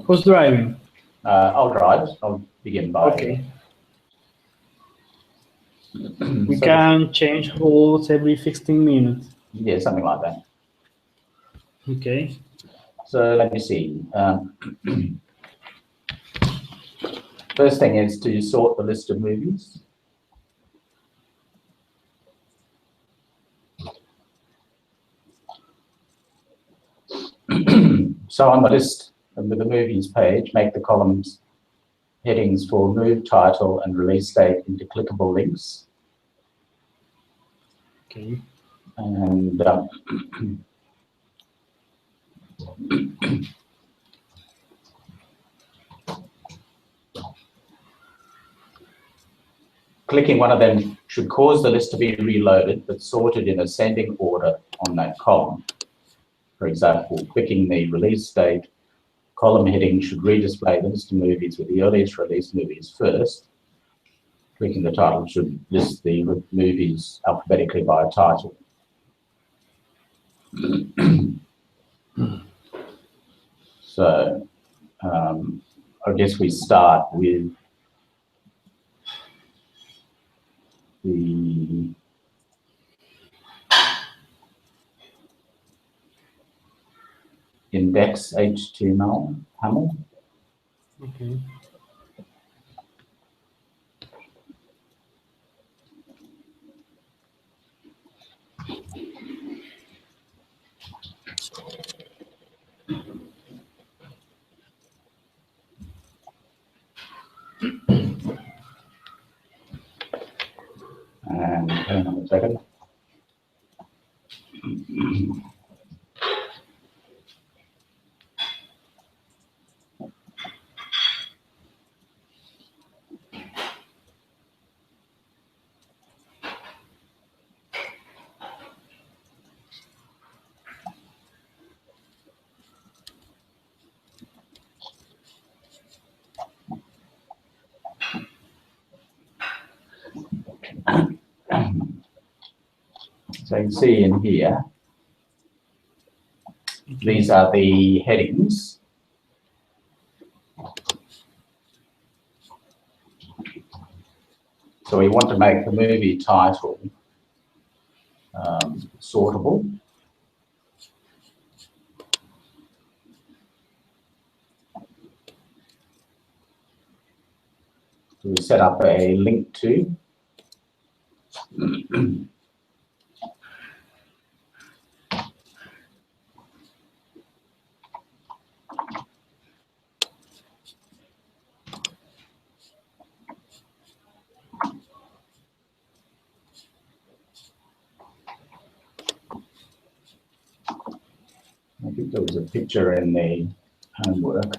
Who's driving? I'll drive. I'll begin by. Okay. We can change rules every 15 minutes. Yeah, something like that. Okay. So let me see. First thing is to sort the list of movies. So on the list of the movies page, make the columns headings for move title and release date into clickable links. Okay. And clicking one of them should cause the list to be reloaded, but sorted in ascending order on that column. For example, clicking the release date column heading should redisplay the list of movies with the earliest released movies first. Clicking the title should list the movies alphabetically by title. So I guess we start with the index HTML panel. Okay. And hang on a second. So you can see in here, these are the headings. So we want to make the movie title sortable. So we set up a link to. I think there was a picture in the homework.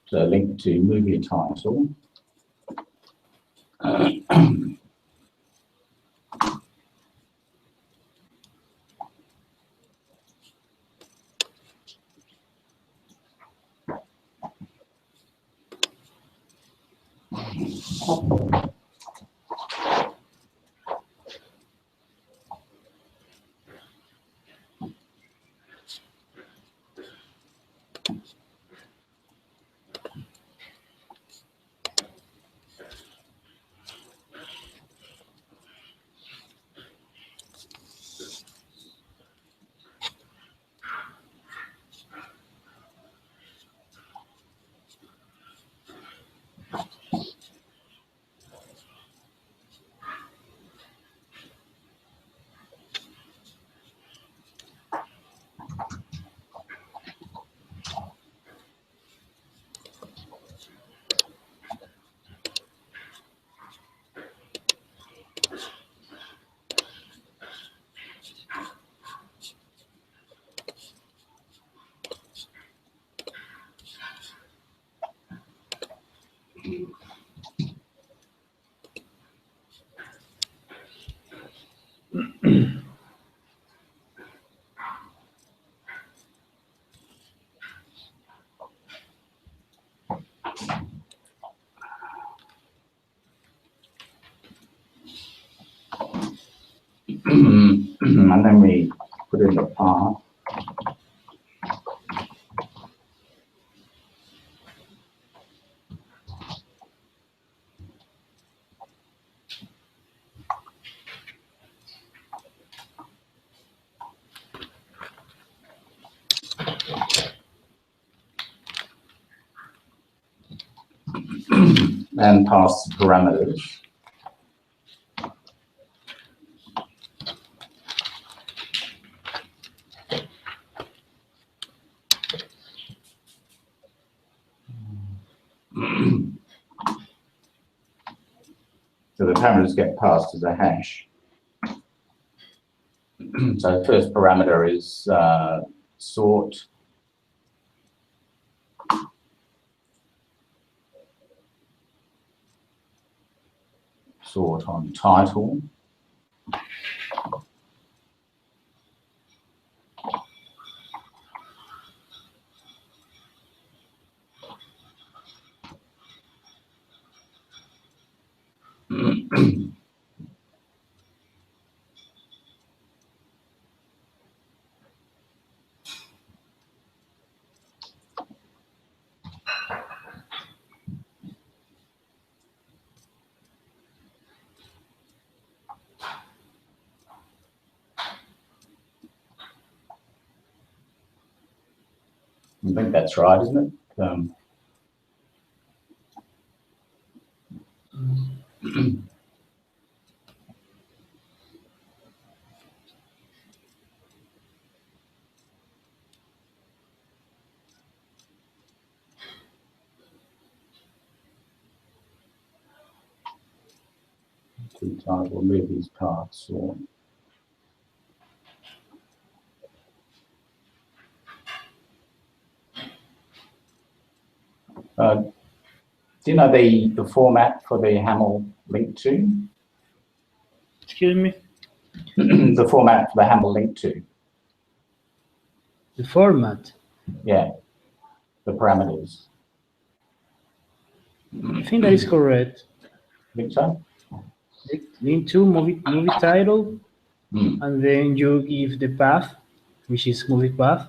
So link to movie title. and then we put in the path. And pass the parameters. So the parameters get passed as a hash. So the first parameter is sort. Sort on title. I think that's right, isn't it? We'll move these parts. Do you know the format for the Hamel link to? Excuse me? The format for the Hamel link to? The format? Yeah, the parameters. I think that is correct. Think so? Link to movie title, and then you give the path, which is movie path.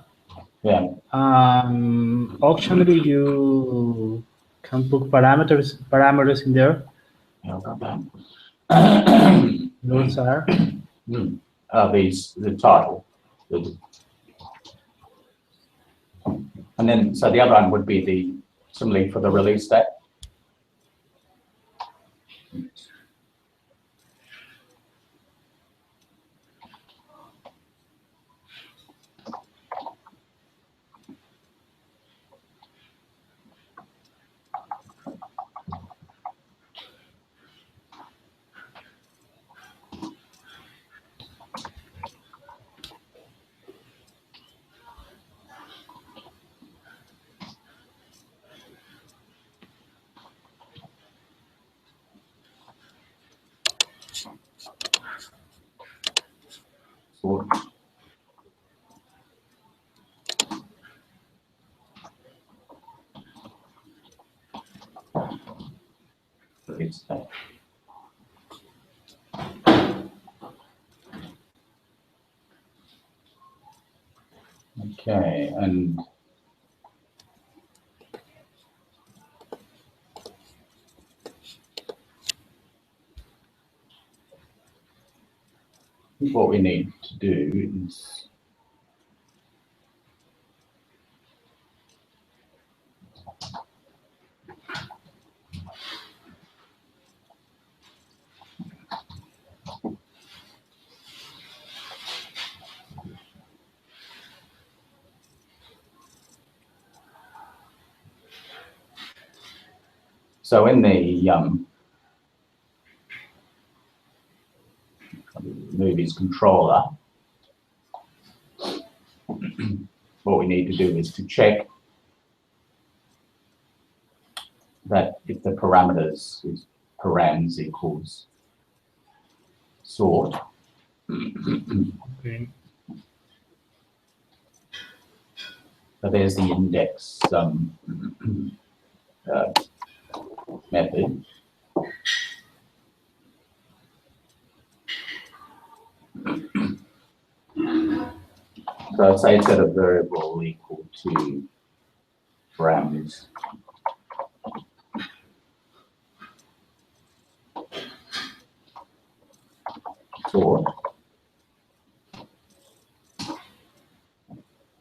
Yeah. Optionally, you can put parameters in there. Yeah, I've got that. Those are the title. And then, so the other one would be similarly for the release date. Sort. Release date. Okay, and what we need to do is so in the movies controller, what we need to do is to check that if the parameters is params equals sort. okay. So there's the index method. So say it's got a variable equal to params. Sort.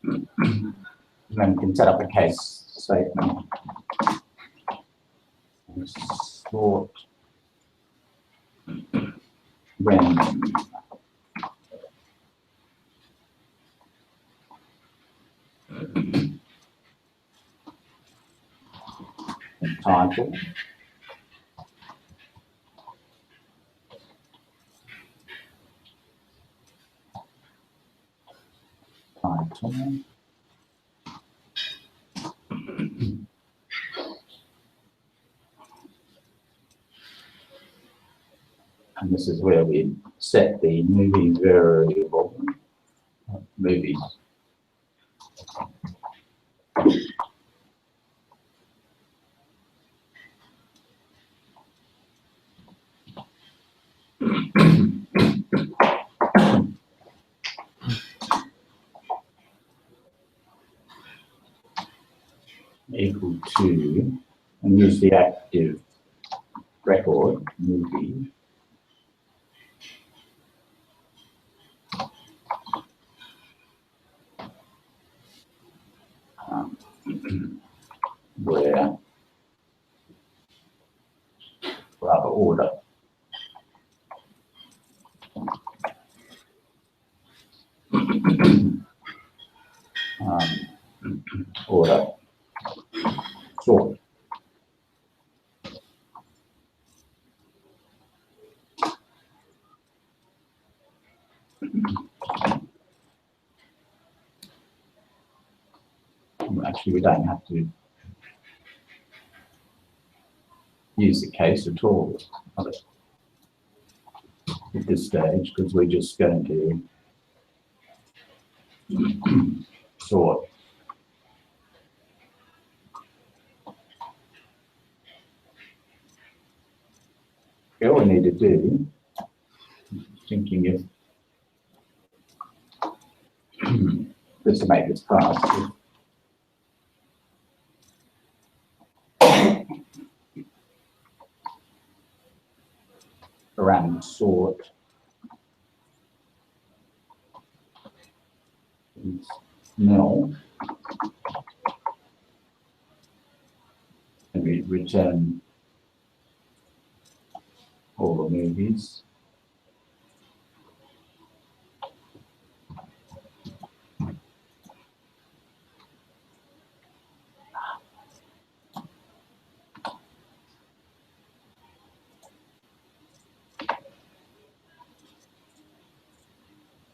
Then we can set up a case statement. Sort random. Title. Title. And this is where we set the movie variable. Movies. Equal to, and use the active record movie. Where rather order. Order. Sort. Actually, we don't have to use the case at all at this stage, because we're just going to sort. All we need to do, thinking if just to make this fast. Around sort is nil, and we return all the movies.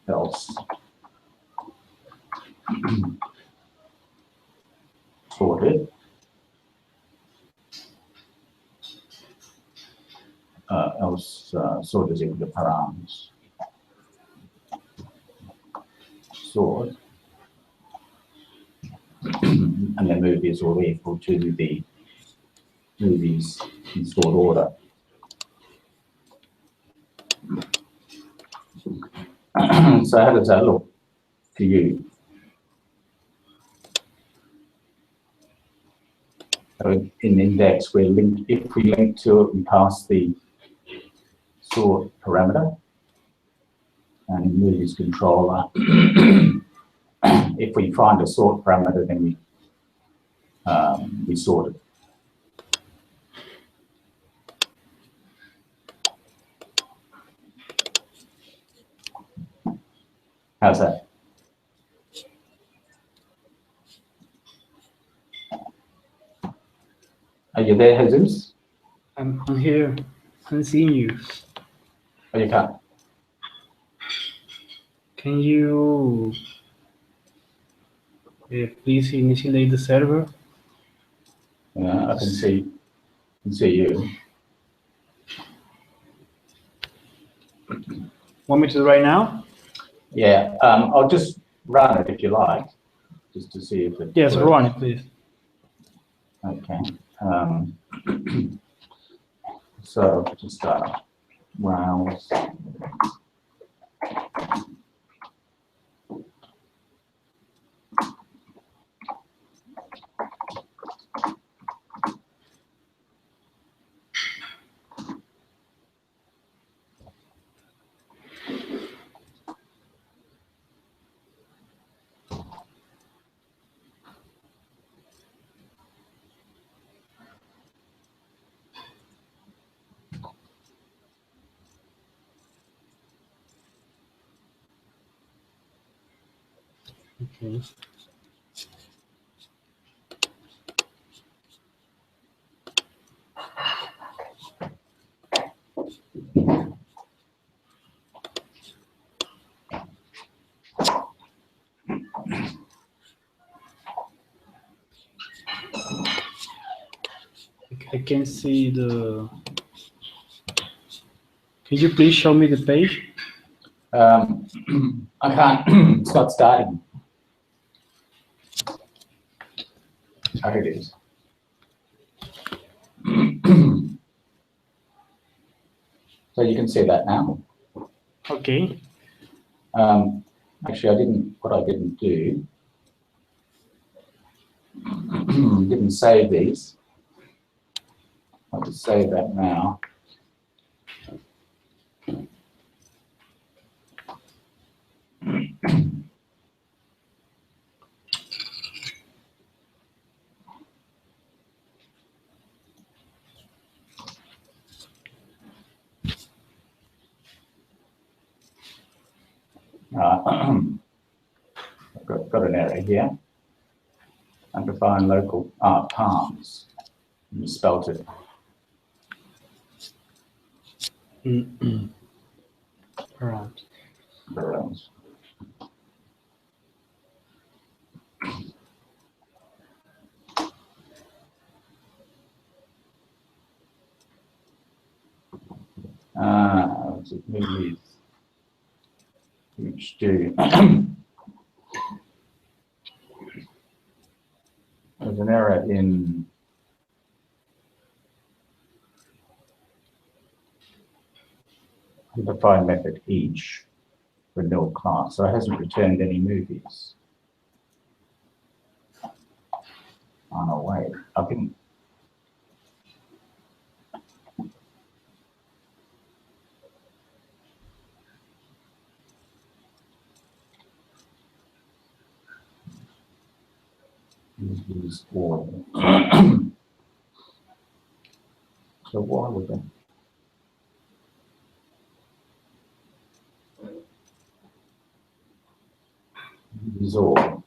Else sorted. Else sort is equal to params. Sort. And the movies will be equal to the movies in sort order. So how does that look to you? So in index, we're linked, if we link to it, we pass the sort parameter, and in movies controller, if we find a sort parameter, then we sort it. How's that? Are you there, Jesus? I'm here. I'm seeing you. Oh, you can't? Can you please initiate the server? Yeah, I can see you. Want me to do right now? Yeah, I'll just run it if you like, just to see if it Yes, works. run it, please. Okay. So just browse. Okay. I can see the. Can you please show me the page? I can't. It's not starting. Oh, here it is. So you can see that now. Okay. Actually, what I didn't do, didn't save these. I'll just save that now. I've got an error here. Undefine local palms. You spelt it. Right. Balloons. Movies which do. There's an error in the define method each for nil class, so it hasn't returned any movies. Oh no, wait, I think. Movies all. So why would that? Movies all.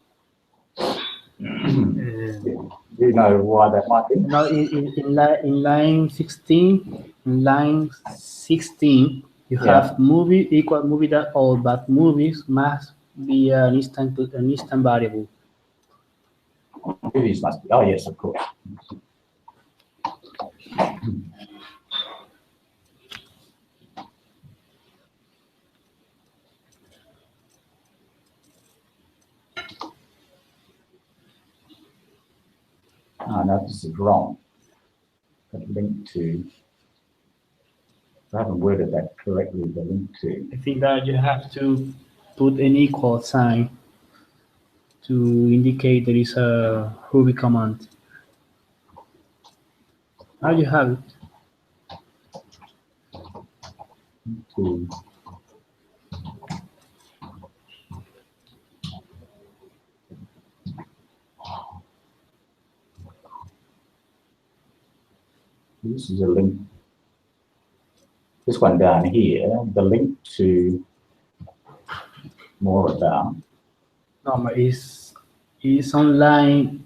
Do you know why that might be? Now, in line 16, you have movie equal movie that all, but movies must be an instant variable. Movies must be. Oh yes, of course. Oh, no, this is wrong. But link to. I haven't worded that correctly. The link to. I think that you have to put an equal sign to indicate there is a Ruby command. Now you have it. To. This is a link. This one down here, the link to more about. No, is on line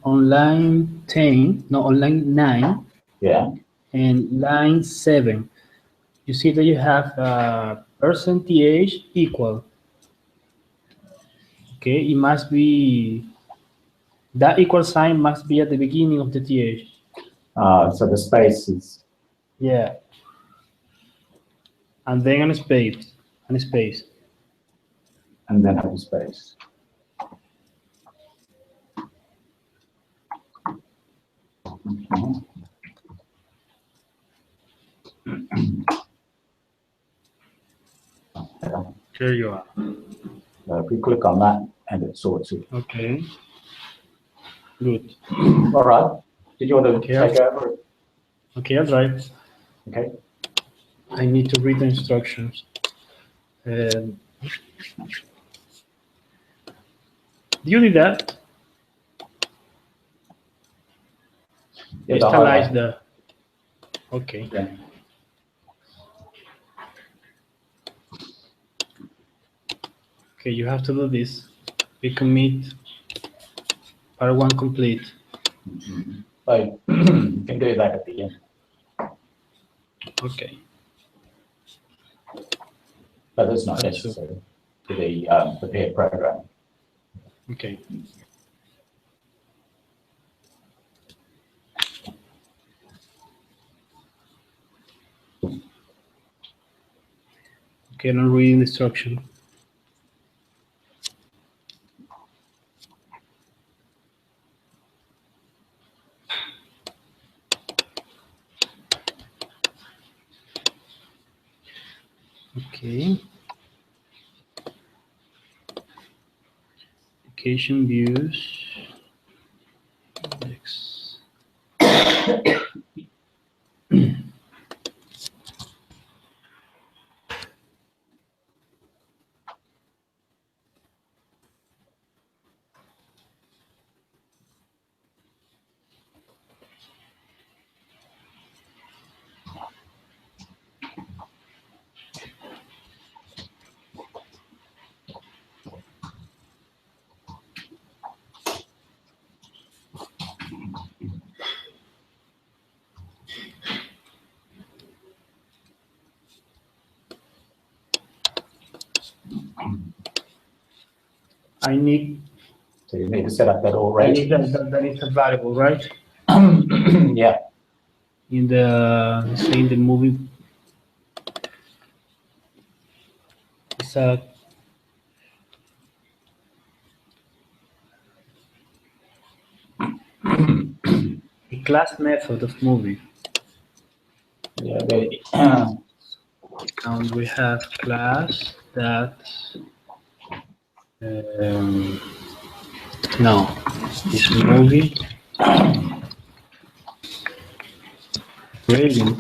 10, no, on line 9. Yeah. And line 7. You see that you have percentage equal. Okay, it must be that equal sign must be at the beginning of the th. So the space is. Yeah. And then a space, and a space. And then have a space. Okay. There you are. If we click on that and it sorts it. Okay. Good. All right. Did you want to take over? Okay, I'll try. Okay. I need to read the instructions. Do you did that? Yeah, Instalize the. Okay. Yeah. Okay, you have to do this. We commit Part 1 complete. So you can do that at the end. Okay. But it's not That's necessary for the pair program. Okay. Okay, I'm reading the instruction. Okay. Application views. Next. I need. So you need to set up that all I need rating. that is a variable, right? Yeah. In the movie. It's a class method of movie. Yeah. And we have class that no, it's movie rating.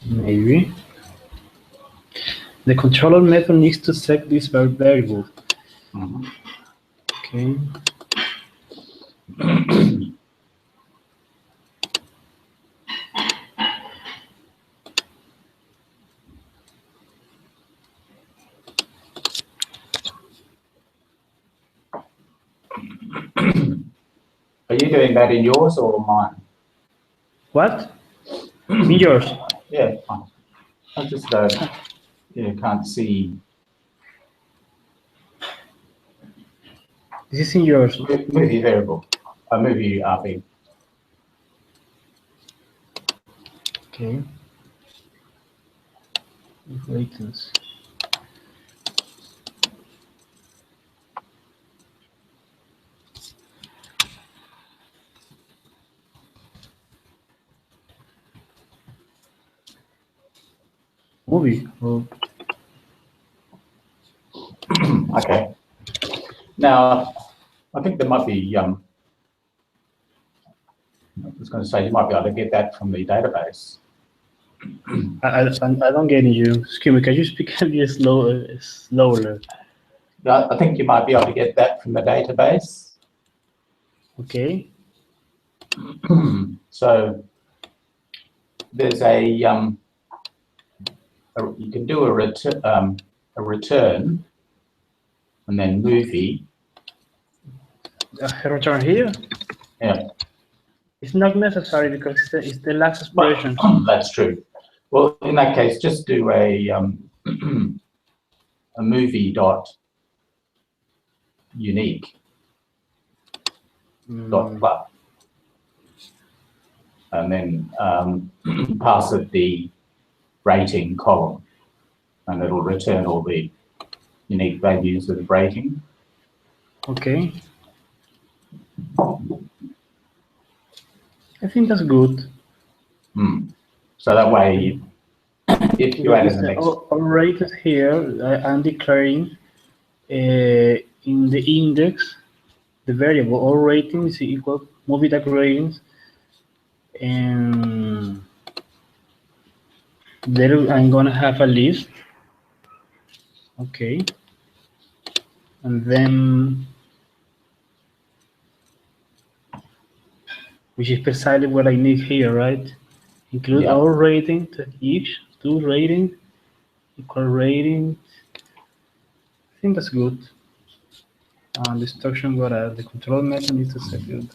Maybe the controller method needs to set this variable. Okay. Are you doing that in yours or mine? What? In yours? Yeah, fine. I just can't see. This is in yours. Movie variable. A movie RV. Okay. Ratings. Movie. Oh. Okay. Now, I think there might be. I was going to say you might be able to get that from the database. I don't get you. Excuse me. Can you speak a bit slower? I think you might be able to get that from the database. Okay. So there's you can do a return and then movie. Return here. Yeah. It's not necessary because it's the last expression. That's true. Well, in that case, just do a a movie dot unique dot plot, and then pass it the rating column, and it'll return all the unique values of the rating. Okay. I think that's good. So that way, if you add in the next... All rated here, I'm declaring in the index, the variable all ratings is equal movie tag ratings, and there I'm gonna have a list. Okay. And then which is precisely what I need here, right? Include Yeah. our rating to each, two rating, equal rating. I think that's good. The instruction got the control mechanism is execute.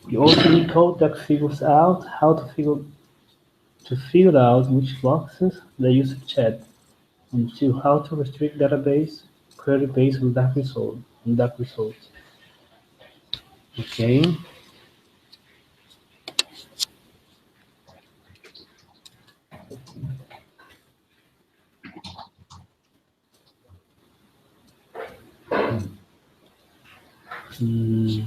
You also need code that figures out how to figure out which boxes the user checked and to how to restrict database query based on that result. Okay. Mm,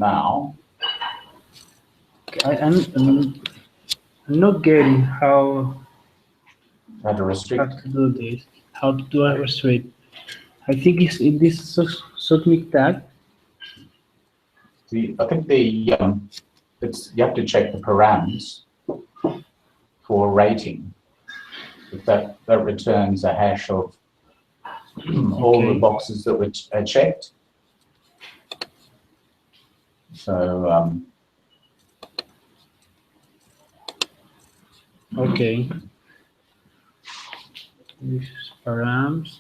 Now, I'm not getting how how to restrict. to do this. How to do a restrict. I think it's in this submit tag. I think you have to check the params for rating. If that returns a hash of all the Okay. boxes that were checked. So Okay. This is params.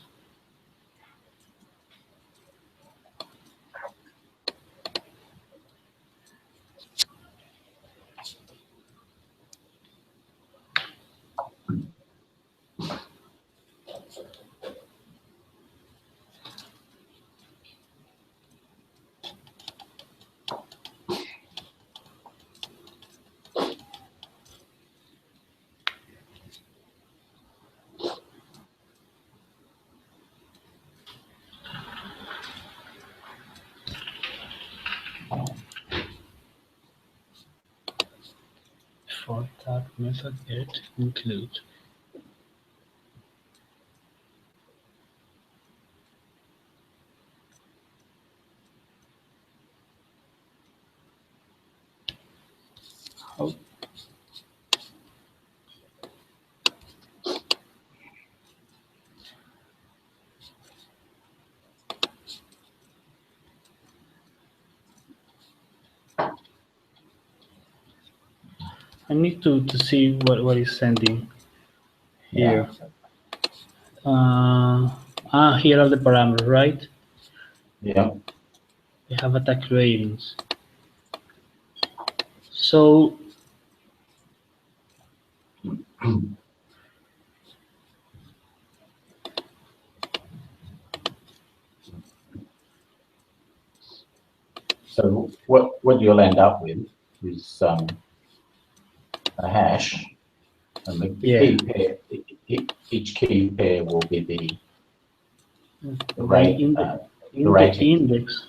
For tag method get include. How? I need to see what is sending yeah, here. Here are the parameters, right? yeah. We have attack ratings. So So what you'll end up with is a hash, and the yeah, key pair. Each key pair will be the the rate. in the in the the rating. index,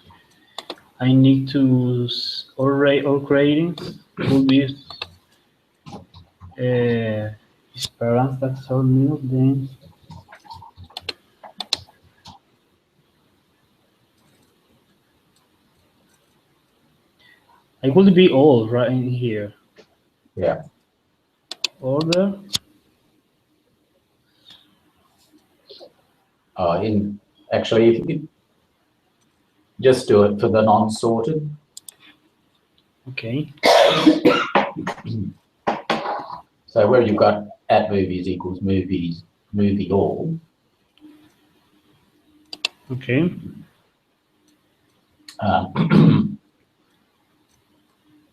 I need to all ratings will be Esperanza, that's all new. Then I will be all right in here. Yeah. Order. Actually, if you could just do it for the non-sorted. Okay. So where you've got at movies equals movies, movie all. Okay.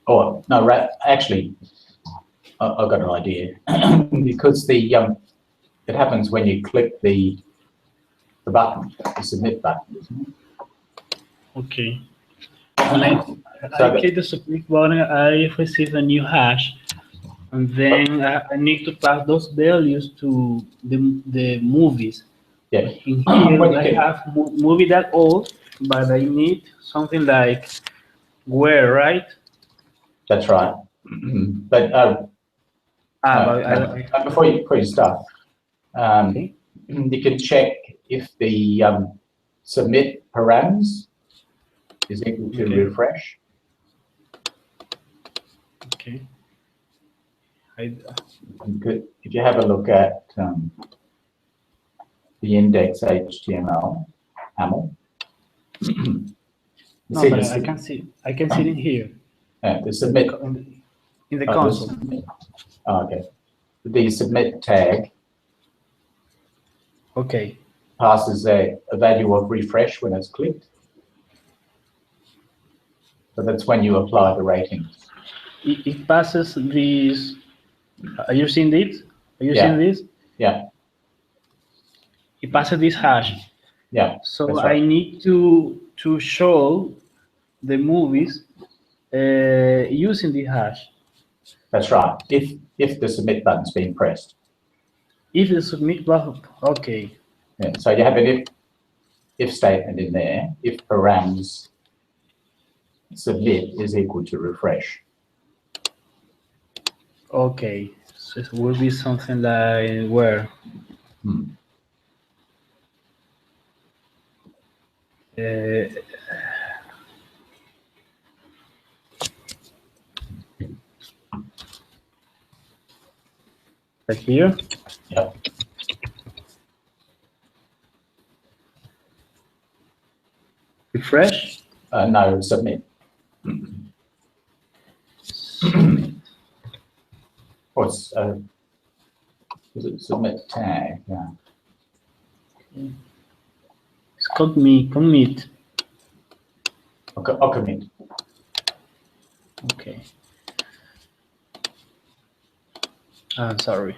Oh no, actually, I've got an idea because the it happens when you click the button, the submit button, isn't it? Okay. When I So click the submit button, I receive a new hash, and then I need to pass those values to the movies. yeah, In here, when you I can, have movie that old, but I need something like where, right? that's right. But before you start, Okay. you can check if the submit params is equal to Okay. refresh. Okay. If you have a look at the index HTML, AML, No, but I can see it in here the submit. in the console. Okay. The submit tag Okay. passes a value of refresh when it's clicked. So that's when you apply the ratings. It passes these. Are you seeing this? Are you seeing this? Yeah. It passes this hash. Yeah. So that's I right. need to show the movies using the hash. That's right. If the submit button's been pressed. If the submit button, okay. Yeah. So you have an if statement in there. If params submit is equal to refresh. Okay. So it will be something like where. Like here. Yep. Refresh. No, submit. Submit. What's is it submit tag? Yeah. It's called commit. Okay, I'll commit. Okay. I'm sorry.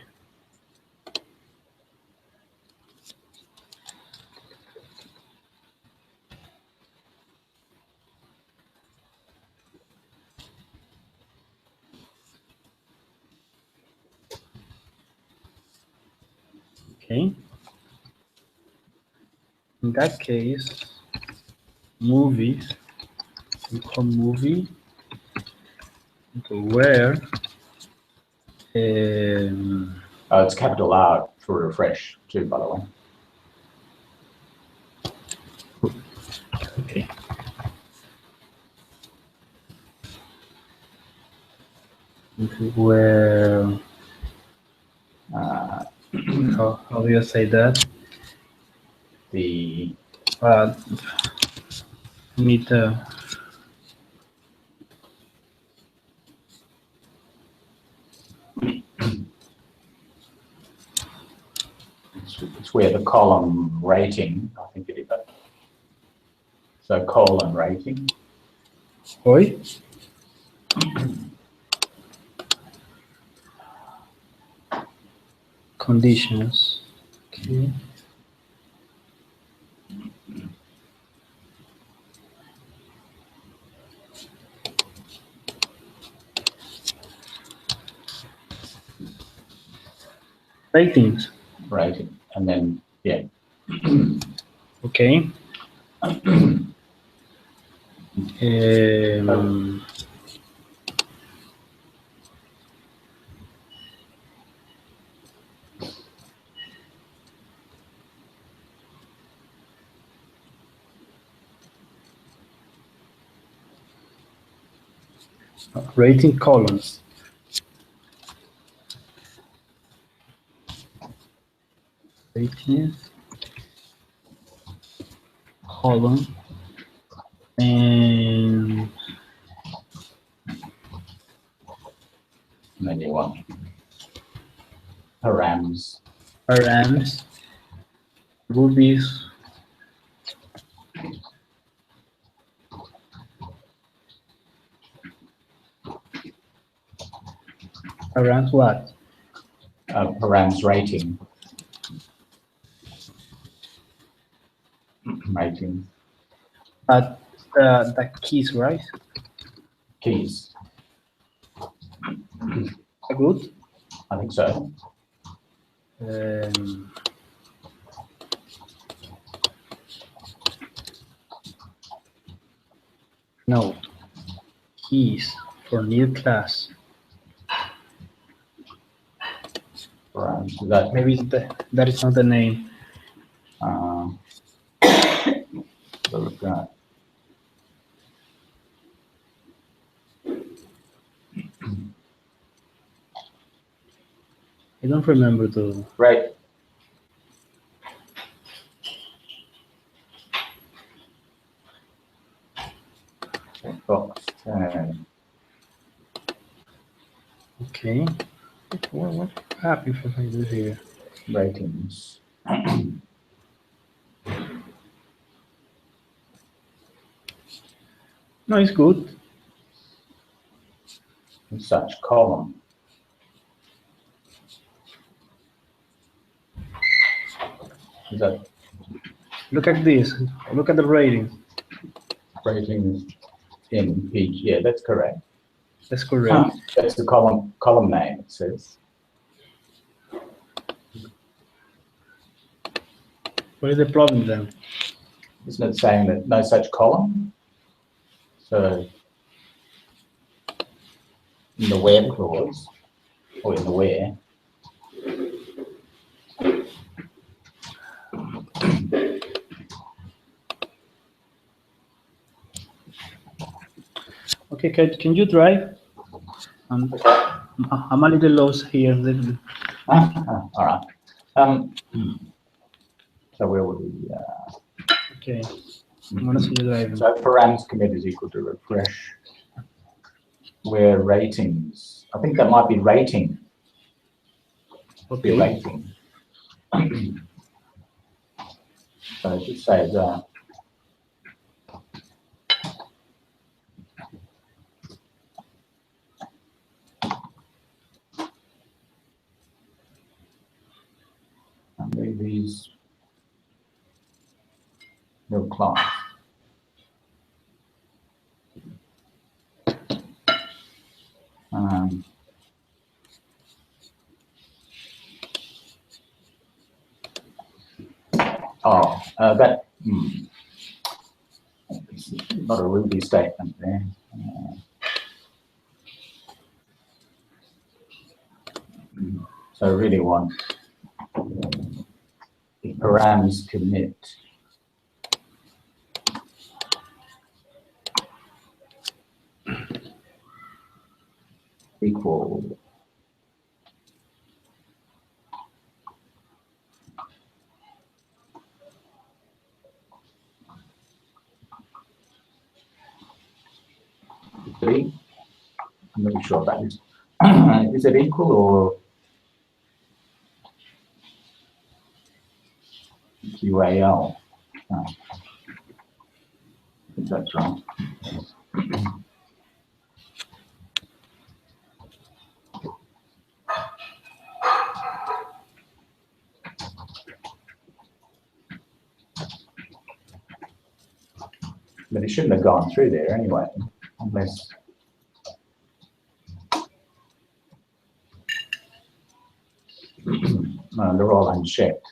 Okay. In that case, movies, we call movie where It's capital R for refresh too, by the way. okay. Where how do you say that? The Need it's where the column rating, I think it is. So colon rating. Oi? Conditions. Okay. Ratings. Rating. And then, yeah. Okay. Rating columns. Ratings column and then you want params. params, rubies, params what? Params rating. Rating. But the keys, right? Keys. Good. I think so. No. Keys for new class. Params. Is that Maybe that is not the name. look at I don't remember the. right. Box 10. Okay. What happens if I do here? Ratings. No, it's good. Such column. Is that Look at this. Look at the ratings. ratings in peak? Yeah, that's correct. That's correct. That's the column name, it says. What is the problem then? Isn't it saying that no such column? So in the where clause, or in the where, Okay, can you drive? I'm a little lost here. all right. So where would we? Okay, I'm gonna see you driving. So params commit is equal to refresh. Where ratings? I think that might be rating. Okay. Be rating. So it should say that. And these no class. That not a Ruby statement there. So I really want the params commit equal three. I'm not sure that is. Is it equal or QAL? I think that's right. But it shouldn't have gone through there anyway, unless. No, they're all unchecked.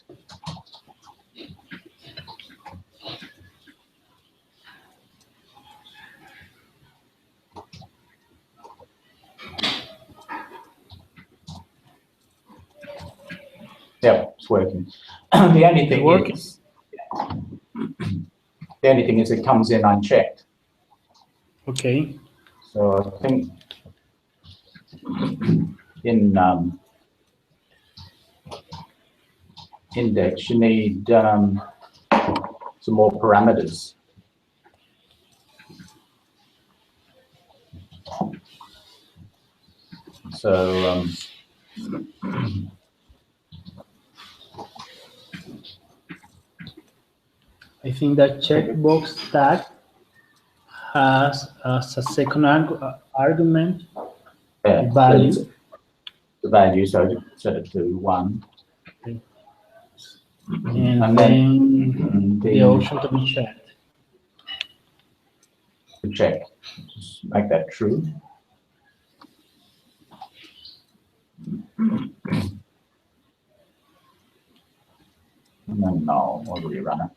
Yeah, it's working. The only thing working. is, the only thing is it comes in unchecked. Okay. So I think in index you need some more parameters. So I think that checkbox tag has as a second argument yeah, value. so the value, so set it to 1. Okay. And And then the option to be checked. To check, just make that true. And then no, we'll rerun it.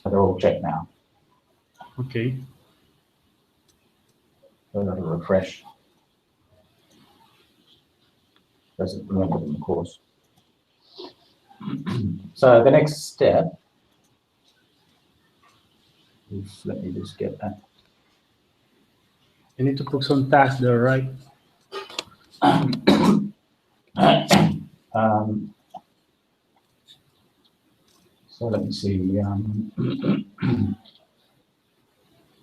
So they're all checked now. Okay. So that'll refresh. Doesn't remember them, of course. So the next step is, let me just get that. You need to put some tags there, right? So let me see.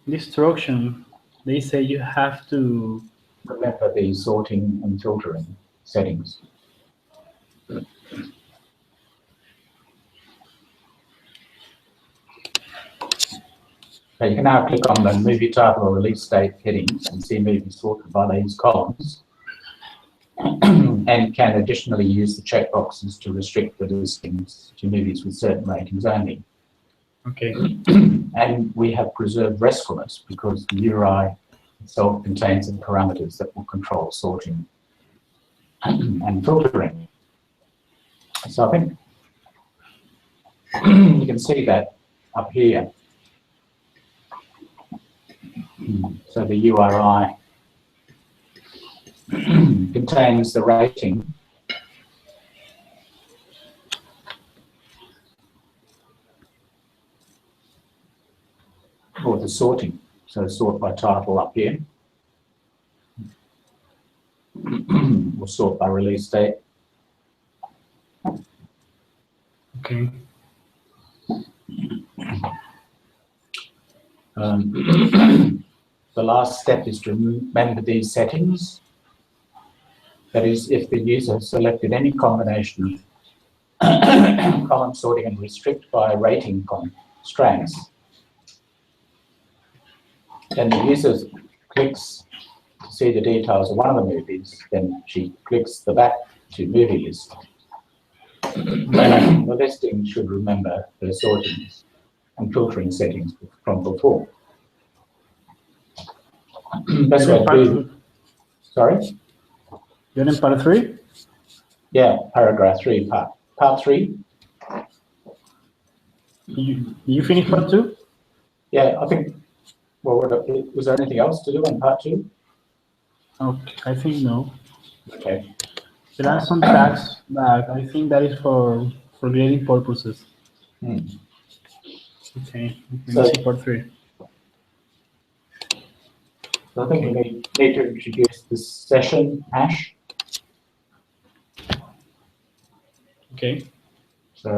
This instruction, they say you have to Remember the sorting and filtering settings. So you can now click on the movie title or release date headings and see movies sorted by these columns, and can additionally use the checkboxes to restrict the listings to movies with certain ratings only. Okay. And we have preserved restfulness because the URI itself contains some parameters that will control sorting and filtering. So I think you can see that up here. So the URI contains the rating or the sorting. So sort by title up here. We'll sort by release date. Okay. The last step is to remember these settings. That is, if the user has selected any combination of column sorting and restrict by rating constraints, then the user clicks to see the details of one of the movies, then she clicks the back to movie list. The listing should remember the sorting and filtering settings from before. Best way to do. Sorry? You're in part 3? Yeah, paragraph 3, part 3. You finished part 2? Yeah, I think. Well, was there anything else to do in part 2? Okay, I think no. Okay. There are some tags, but I think that is for grading purposes. Okay, let's see part 3. So I think we need to introduce the session hash. Okay. So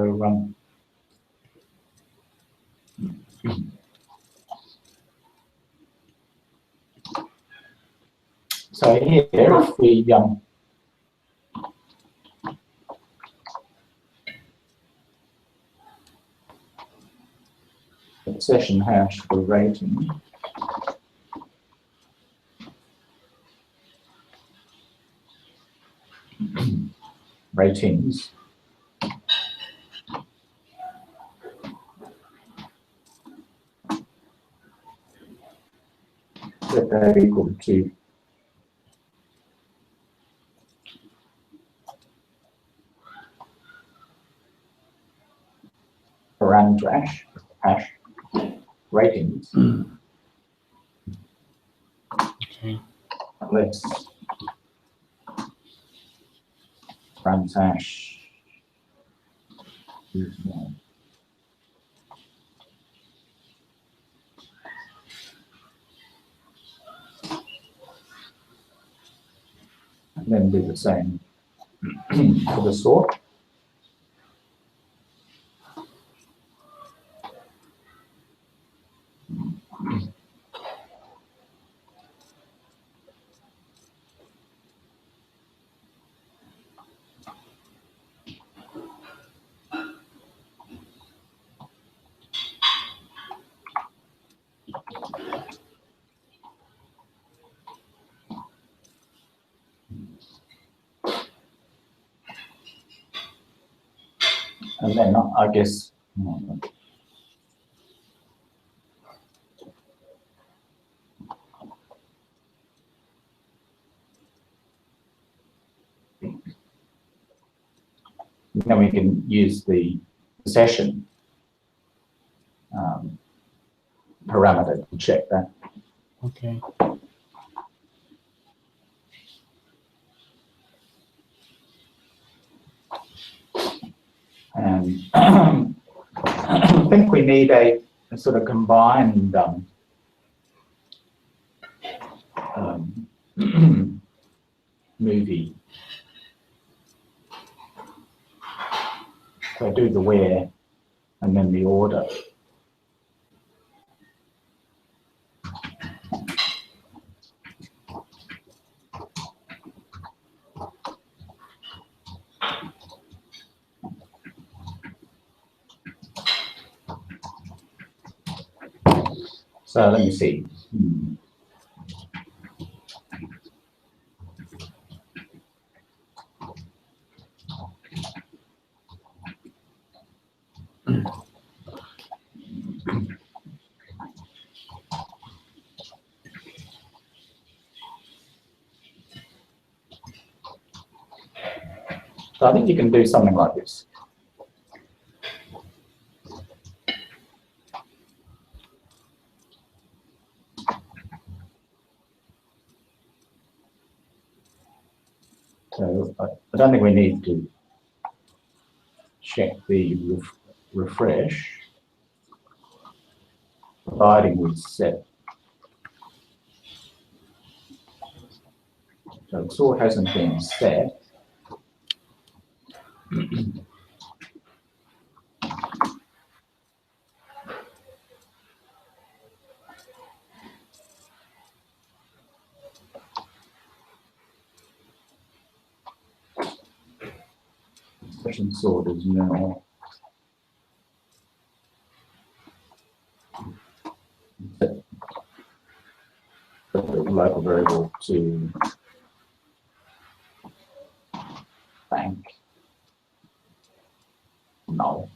so here, if we session hash for rating. Ratings. Set that equal to parameter hash ratings. Okay. Let's front hash too small. And then do the same for the sort. And then I guess then we can use the session parameter to check that. Okay. And I think we need a sort of combined movie. So do the where and then the order. So let me see. So I think you can do something like this. So I don't think we need to check the refresh, providing we set. So the sort hasn't been set. Session sort is now set the local variable to bank null.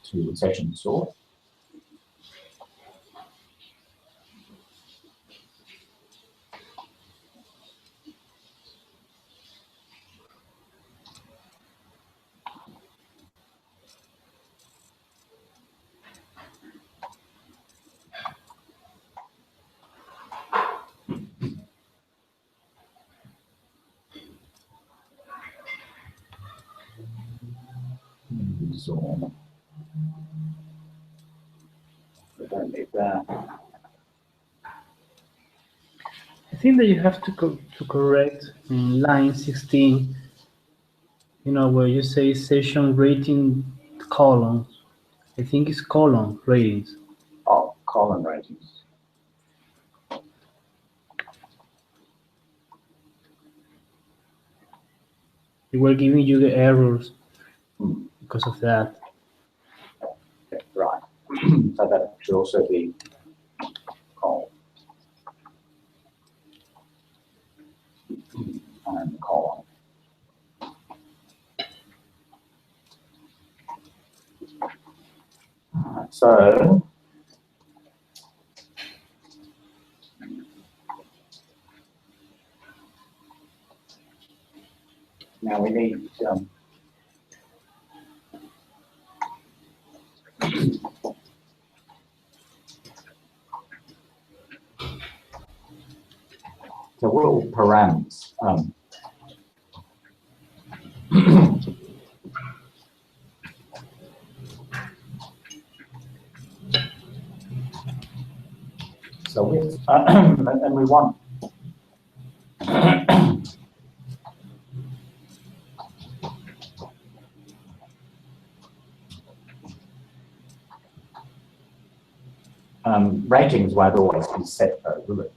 To the session sort. So I don't need that. I think that you have to correct in line 16, where you say session rating column. I think it's column ratings. Oh, column ratings. They were giving you the errors because of that. Yeah, right. So that should also be column and column. So now we need params. So with, and we want ratings won't always be set though, will it?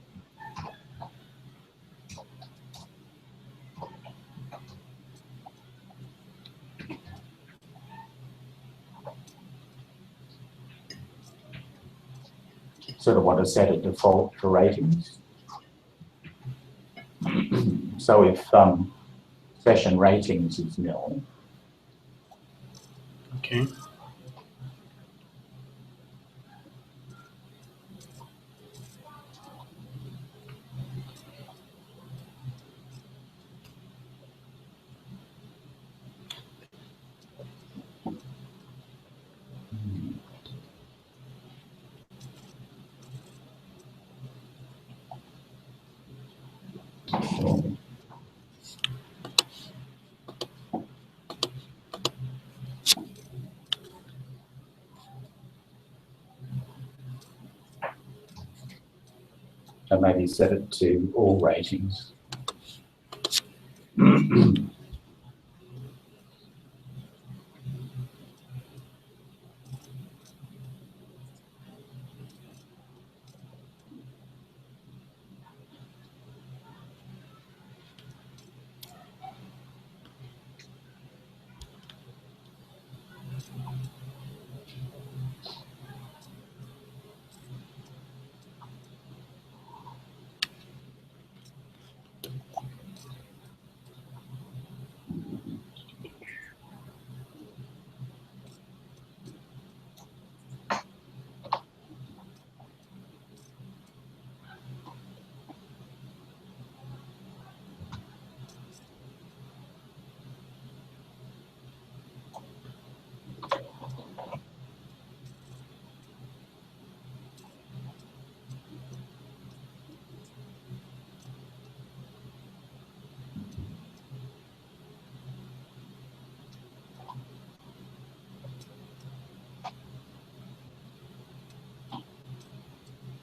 Sort of want to set a default for ratings. So if session ratings is nil, Okay. and maybe set it to all ratings.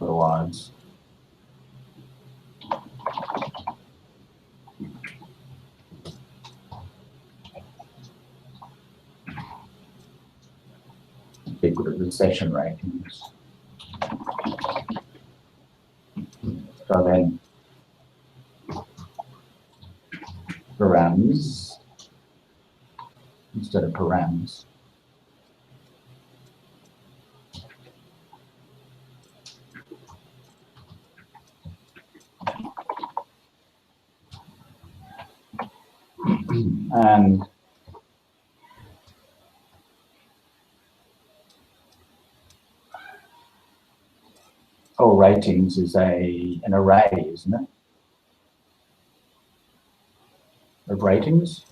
Otherwise, be good at the session ratings. So then params instead of params. And all ratings is an array, isn't it? Of ratings.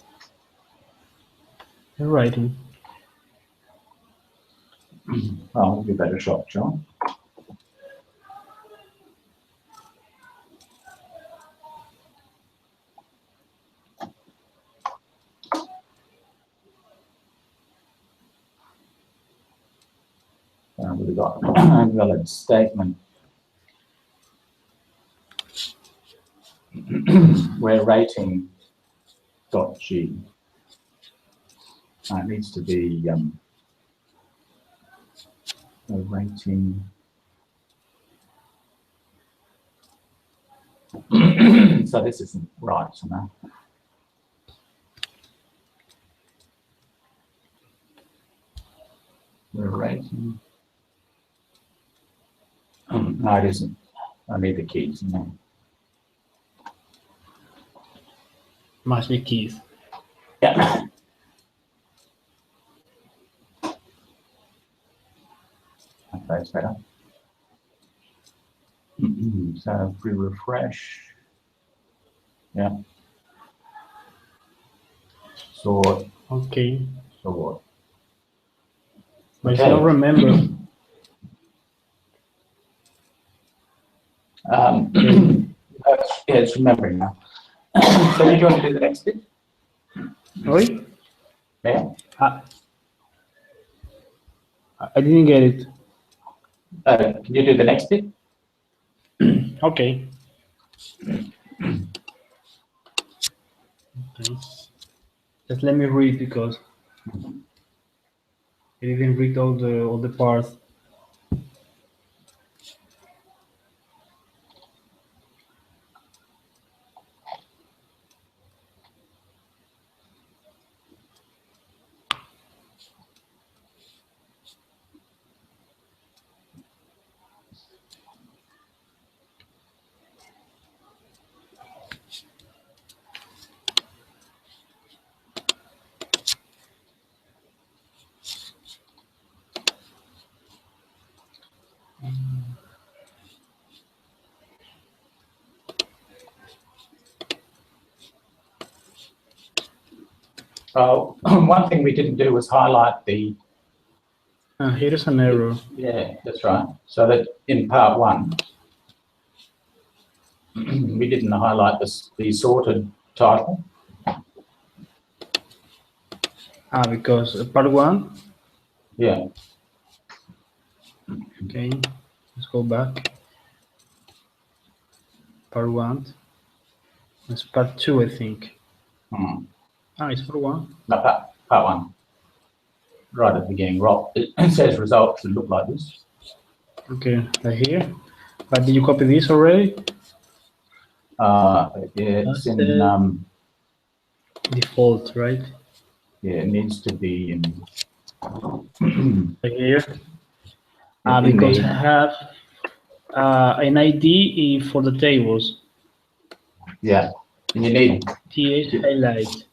You're writing. Oh, we'll give that a shot, John. We've got a valid statement where rating dot g. It needs to be a rating. So this isn't right, no? The rating. No, it isn't. I need the keys. No. Must be keys. Yeah. Okay, it's better. So if we refresh, yeah. Sort. Okay. Sort. But Okay. still remember. Yeah, it's remembering now. So do you want to do the next bit? Sorry? Yeah. I didn't get it. Can you do the next bit? Okay. Okay. Just let me read because I didn't read all the parts. One thing we didn't do was highlight the. Here's an error. Yeah, that's right. So that in part one, we didn't highlight the sorted title. Because part 1. Yeah. Okay. Let's go back. Part 1. It's part 2, I think. Hmm. It's part 1. No, part one. Right at the beginning, it says results should look like this. Okay, right here. But did you copy this already? Yeah, it's in default, right? yeah, it needs to be in Right here. in Because the, I have an ID for the tables. yeah, and you need TH highlight.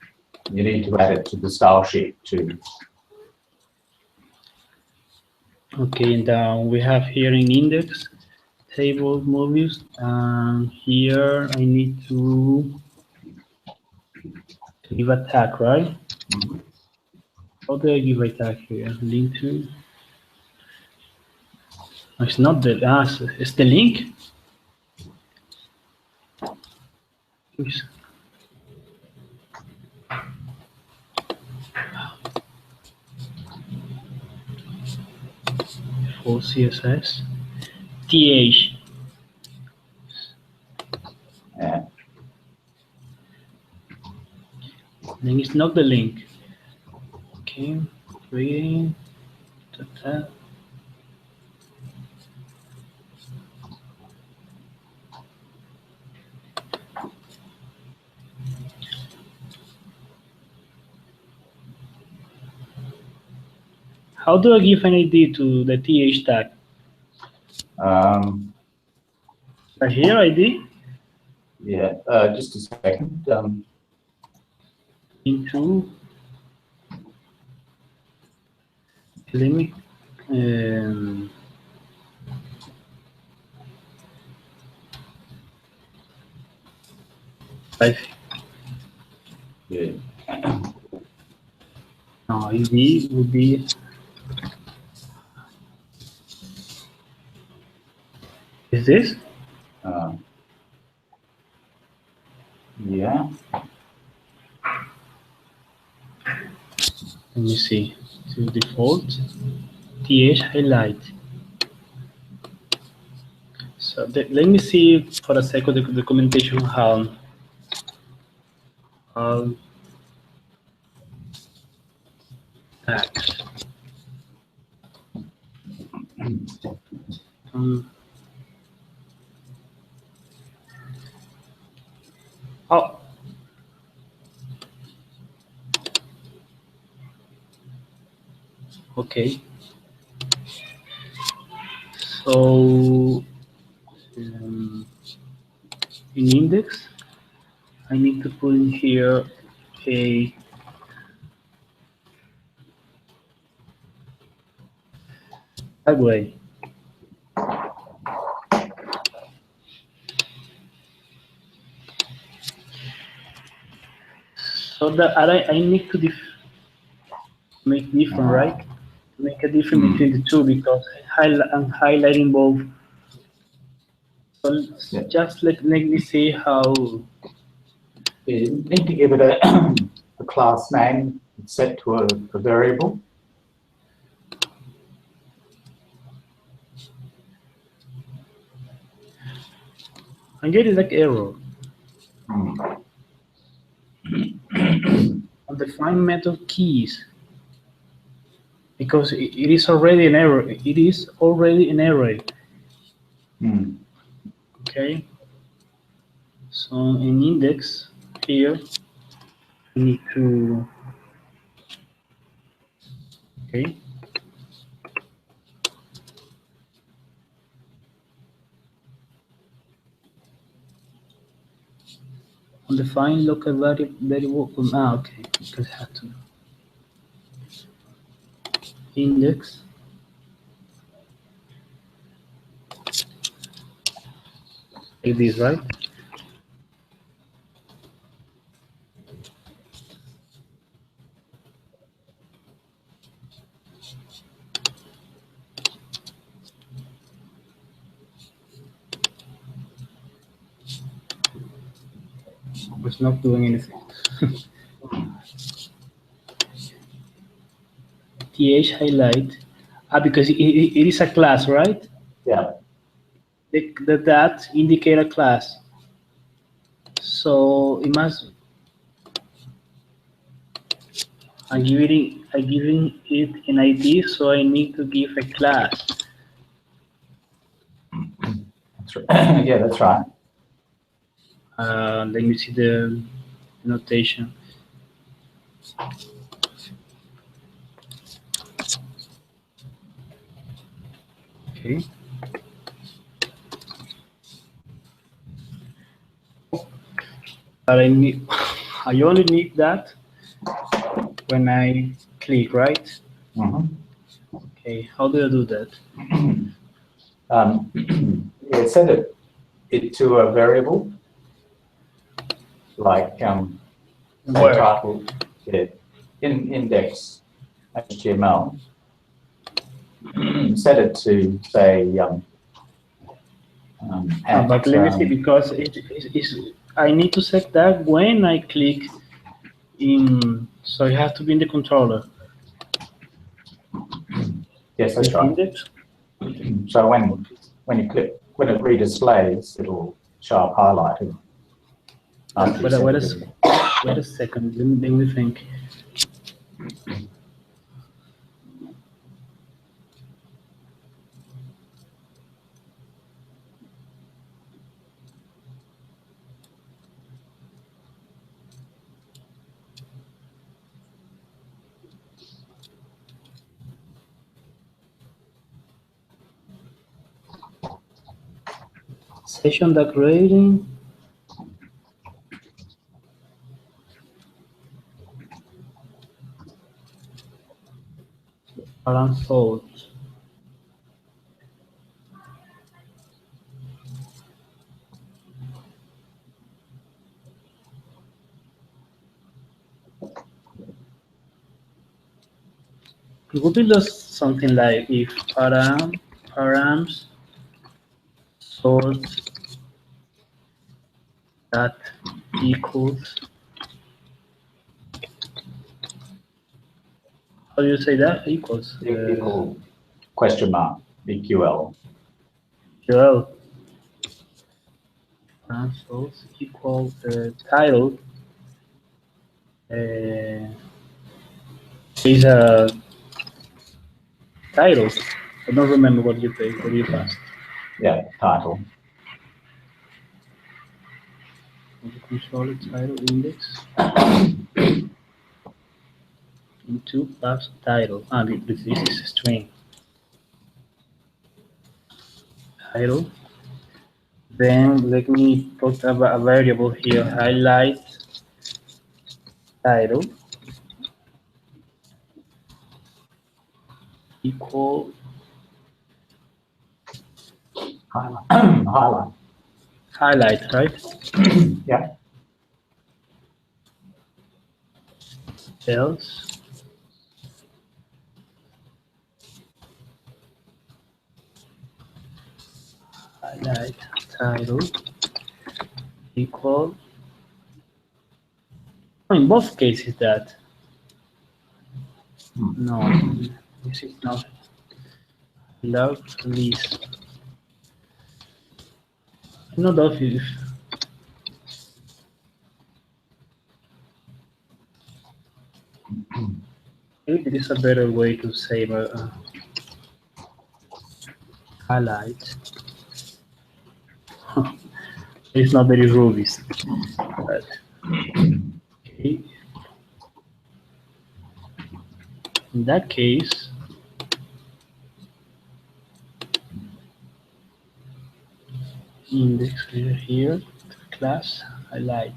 you need to add it to the style sheet too. Okay, and we have here in index table movies, and here I need to give a tag, right? Mm-hmm. How do I give a tag here? Link to. It's not the it's the link. Oops. For CSS. TH. Yeah. Then it's not the link. Okay, reading. How do I give an ID to the TH tag? Right here, ID? Yeah, just a second. Into. Let me. Yeah. No, ID would be. Is this? Yeah. Let me see. This is default. TH highlight. So let me see for a second the documentation how tags. Oh. Okay. So in index, I need to put in here a tagway. So that I need to make different, right? Make a difference between the two because I'm highlighting both Well, Yeah. just let me see how. You need to give it a class name set to a variable. I'm getting like error. On define method keys, because it is already an error. It is already an array. Okay. So in index here, we need to. Okay. On define local variable. Okay. Because I have to index. Like this, right? It's not doing anything. th highlight. Because it is a class, right? Yeah. That indicate a class. So it must. I'm giving it an ID, so I need to give a class. That's right. Yeah, that's right. Let me see the notation. Okay. But I only need that when I click, right? Okay, how do I do that? Yeah, set it to a variable, like say title, yeah, in index HTML. Set it to say But let me see, because I need to set that when I click in, so it has to be in the controller. Yes, that's right. Index. So when you click, when it redisplays, it'll show up highlighted. Wait a second, let me think. Session decorating. Unfold. It would be just something like if params sort that equals. How do you say that? Equals. Equal question mark EQL. QL. Source equal title is a title. I don't remember what you passed. Yeah, title. Control title index into pass title. This is a string. Title. Then let me put a variable here. Highlight title equal Highlight. highlight, right? Yeah. Else highlight title equal, in both cases that, no, this is not log release. Not of if maybe there is a better way to say highlight. It's not very Ruby, but okay. In that case, index here, class highlight.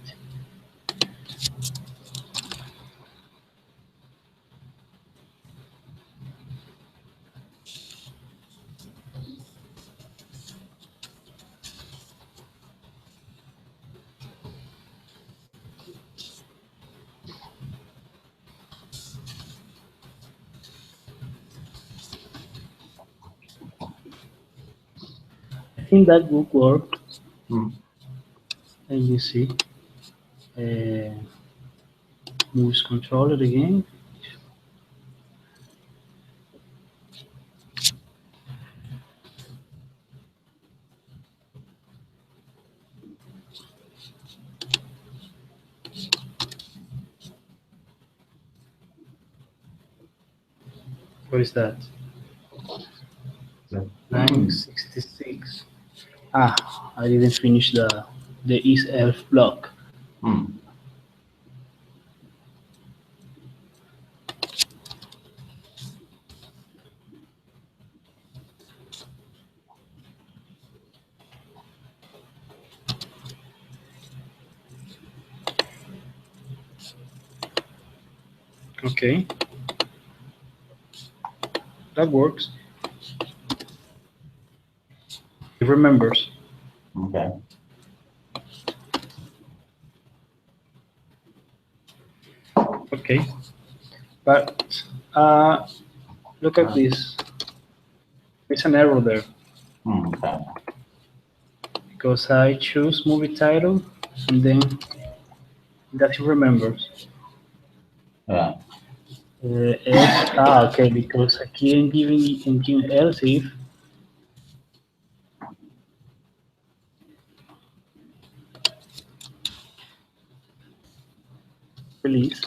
I think that would work. And you see, moves controller again. What is that? Line 66. Ah, I didn't finish the is elf block. Okay, that works. It remembers. Okay. Okay, but look at this. There's an error there Okay. because I choose movie title and then that he remembers. Yeah. Else, okay, because aquí en giving else if release.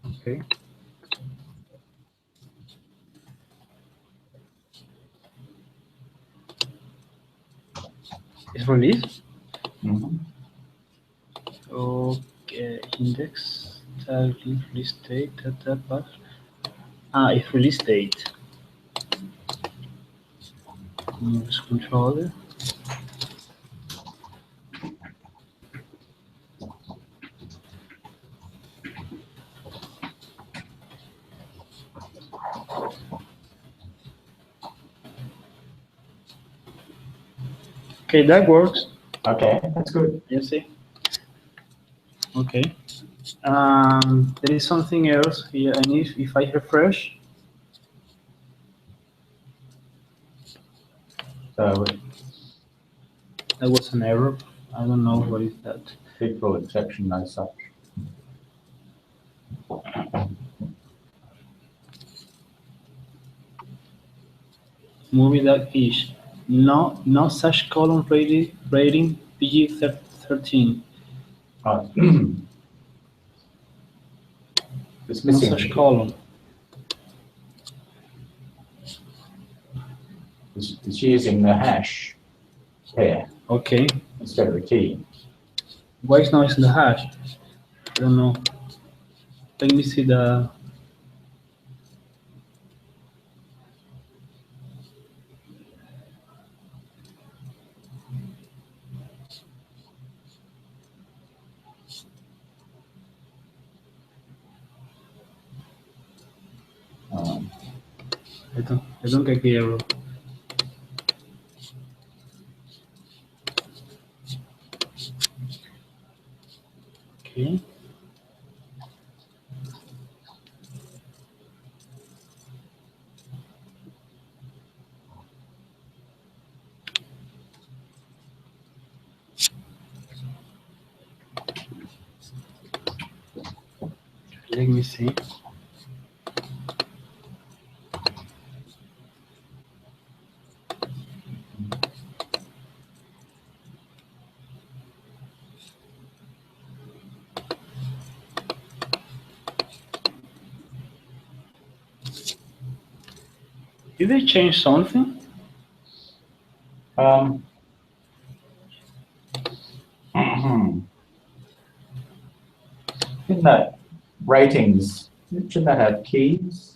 Okay. Is release. Okay, index title release date that path. It's release date. Moves controller. Okay, that works. Okay, that's good. You see. Okay. There is something else here, and if I refresh, So that was an error. I don't know what is that. people exception, no such. Movie.ish. No such column rating PG-13. It's No missing. such column. It's using the hash pair Okay. instead of a key. Why is not in the hash? I don't know. Let me see the. I don't get the error. Okay. Let me see. Did they change something? In that ratings, shouldn't that have keys?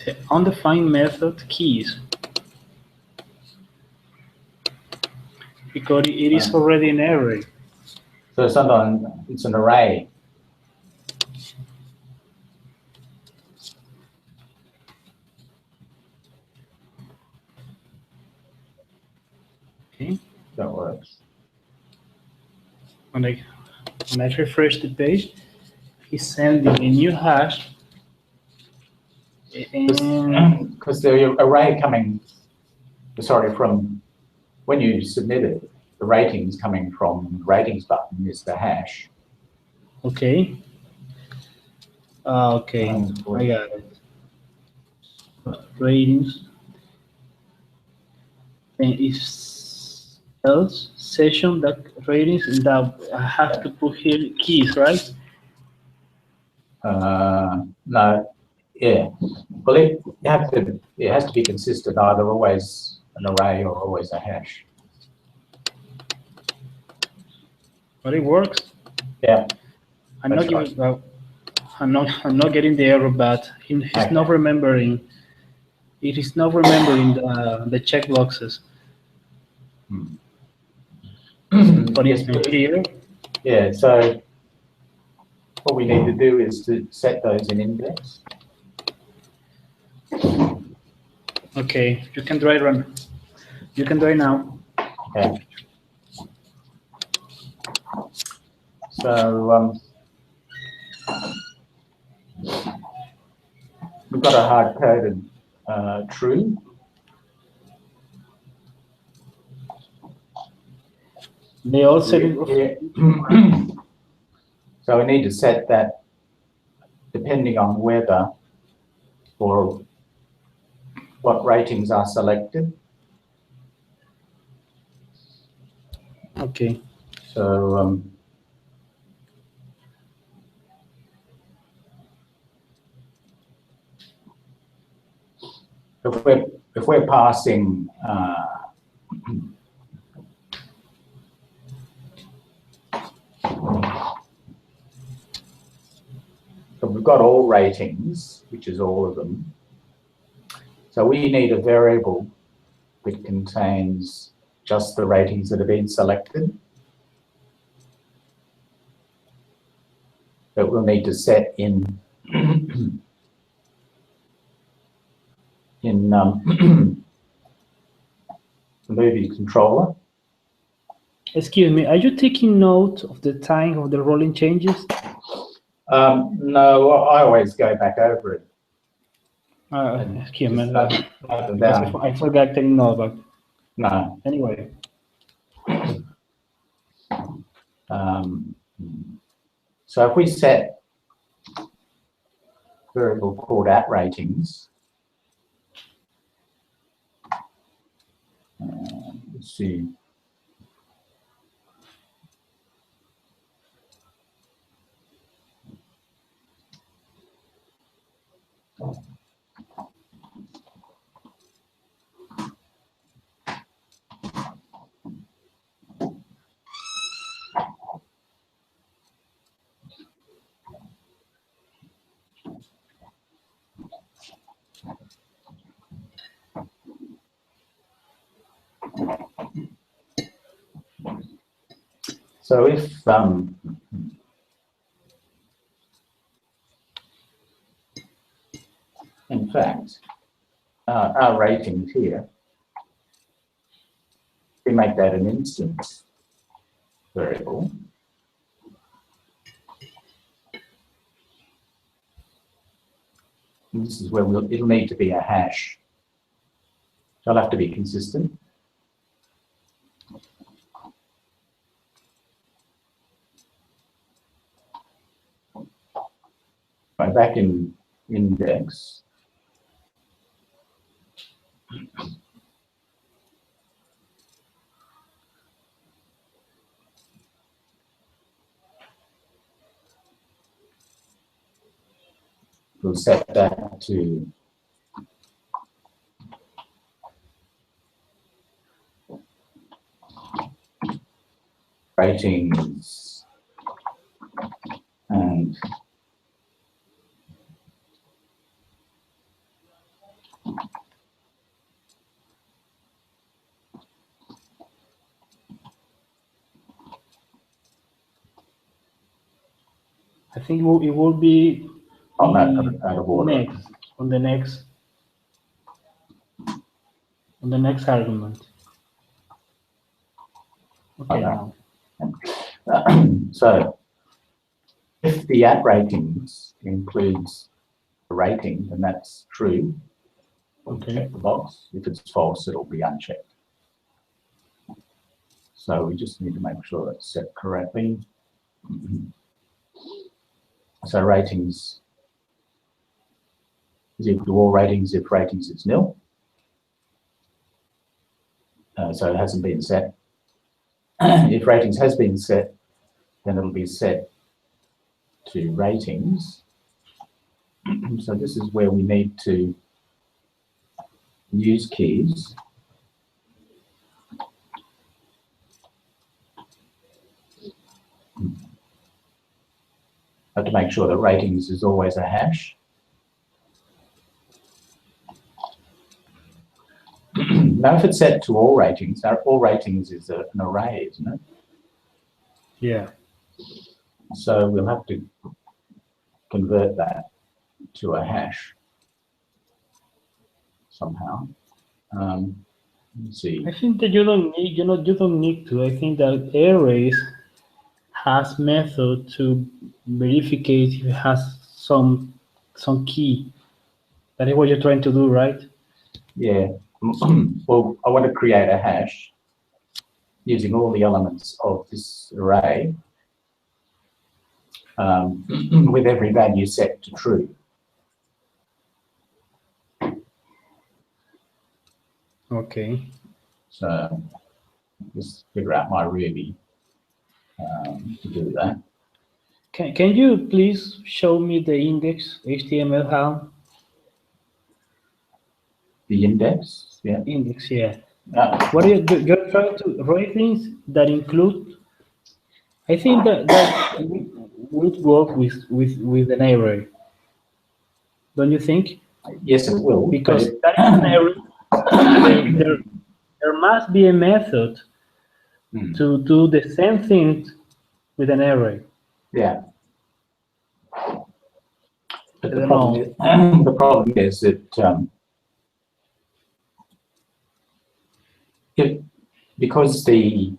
The undefined method keys. Because it is already an array. So it's an array. Okay. That works. When I refresh the page, he's sending a new hash. Because the array coming, sorry, from when you submit it, the ratings coming from the ratings button is the hash. Okay. Okay, I got it. Ratings. And if else session that ratings, and that I have to put here keys, right? No, yeah. Well, it has to be consistent, either always an array or always a hash. But it works. Yeah. I'm not getting the error, but he's okay. Not remembering. It is not remembering the checkboxes. For instance, here. Yeah. So what we need to do is to set those in index. Okay, you can try run. You can try now. Okay. So we've got a hard-coded true. They all set it. So we need to set that depending on whether or what ratings are selected. Okay. So if we're passing so we've got all ratings, which is all of them. So we need a variable that contains just the ratings that have been selected. That we'll need to set in in the movie controller. Excuse me, are you taking note of the time of the rolling changes? No, I always go back over it. Excuse me, I forgot taking note of it. No. Anyway. So if we set a variable called @ratings, let's see. So if in fact our ratings here, we make that an instance variable. And this is where it'll need to be a hash. So I'll have to be consistent. Right, back in index. We'll set that to ratings and I think it will be out of order. next on the next argument. Okay, now. So if the at ratings includes the rating, then that's true. We'll check the box. If it's false, it'll be unchecked. So we just need to make sure that's set correctly. So ratings is equal to all ratings if ratings is nil. So it hasn't been set. If ratings has been set, then it'll be set to ratings. So this is where we need to use keys. Have to make sure that ratings is always a hash. Now if it's set to all ratings, now all ratings is an array, isn't it? Yeah. So we'll have to convert that to a hash somehow. Let's see. I think that you don't need to. I think that arrays has method to verify if it has some key. That is what you're trying to do, right? Yeah. Well, I want to create a hash using all the elements of this array with every value set to true. Okay. So just figure out my Ruby to do that. Can you please show me the index HTML how? The index, yeah. Index, yeah. What are you're trying to write things that include? I think that would work with an array. Don't you think? Yes, it will. Because that is an array. There must be a method to do the same thing with an array. Yeah. But the problem is that because the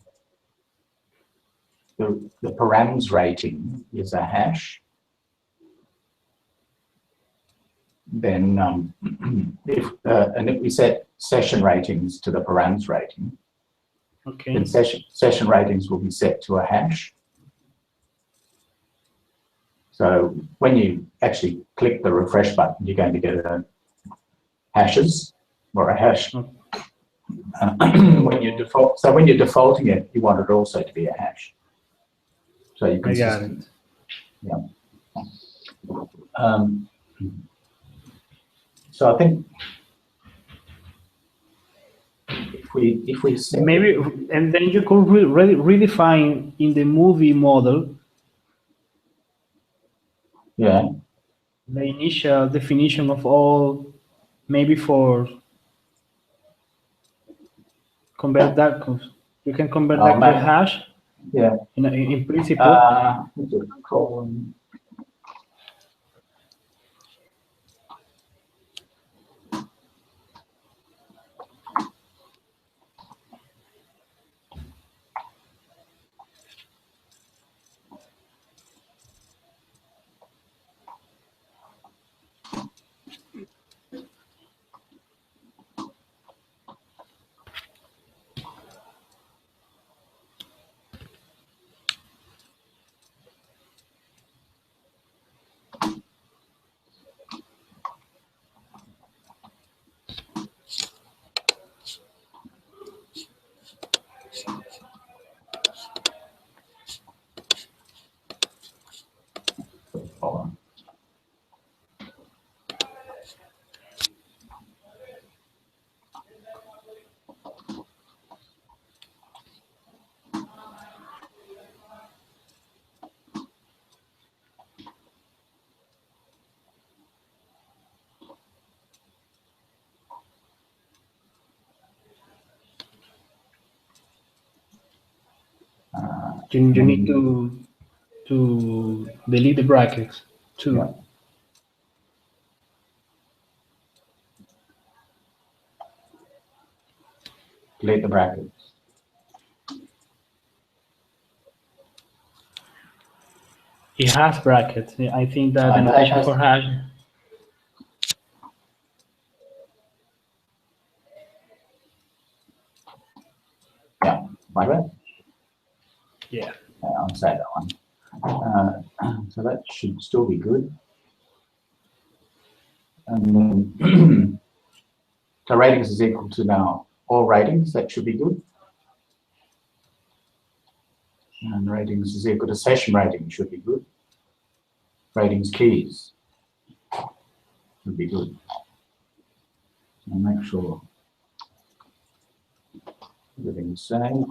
params rating is a hash, then if we set session ratings to the params rating, okay, then session ratings will be set to a hash. So when you actually click the refresh button, you're going to get hashes or a hash. When you're defaulting it, you want it also to be a hash. So you can. I got it. Yeah. So I think if we set maybe, and then you could redefine in the movie model. Yeah. The initial definition of all, maybe for convert that, you can convert that to a hash. Yeah. In principle. You need to delete the brackets too. Yeah. Delete the brackets. It has brackets. I think that the It notation has- for hash. Yeah, like that. Yeah. I'll say that one. So that should still be good. And then so ratings is equal to now all ratings. That should be good. And ratings is equal to session rating should be good. Ratings keys should be good. And make sure everything's saved.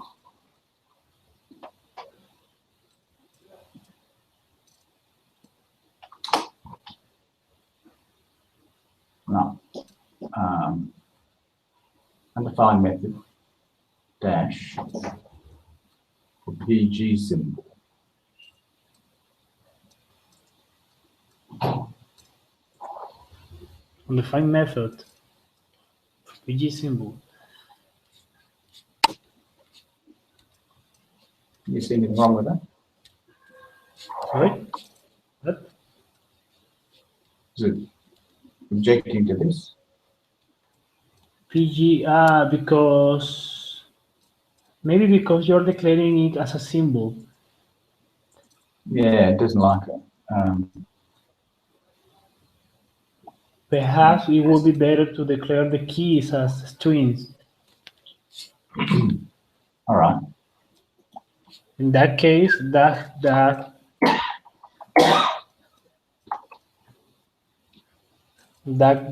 Now, undefined method dash for PG symbol. Undefined method. PG symbol. You see anything wrong with that? Sorry? What? Is it objecting to this? PG, because maybe because you're declaring it as a symbol. Yeah, it doesn't like it. Perhaps it would be better to declare the keys as strings. All right. In that case, that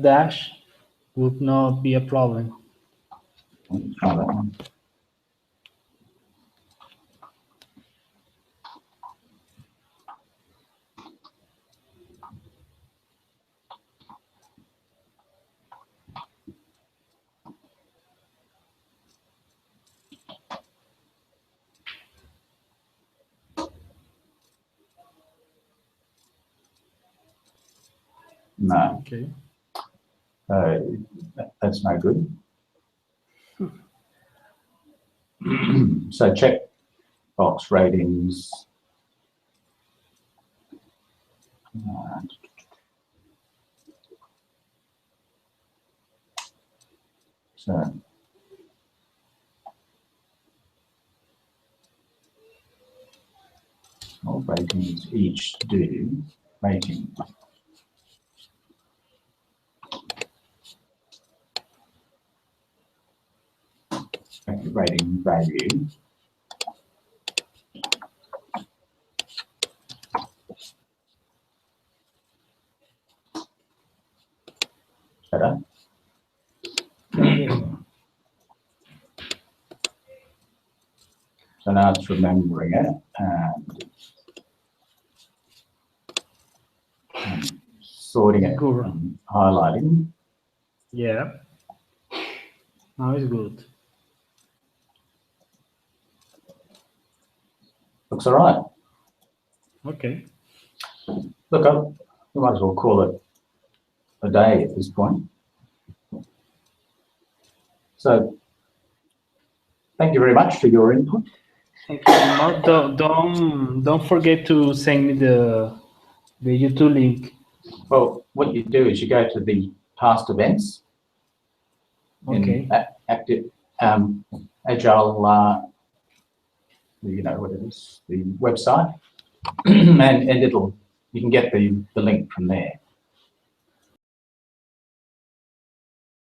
dash would not be a problem. Let's try that one. No, Okay. that's no good. So check box ratings. So all ratings each do rating. Rating value. Better. So now it's remembering it and sorting it and highlighting. Yeah. Now it's good. Looks all right. Okay. Look, we might as well call it a day at this point. So thank you very much for your input. Thank you very much. Don't forget to send me the YouTube link. Well, what you do is you go to the past events in active Agile, you know what it is, the website, and you can get the link from there.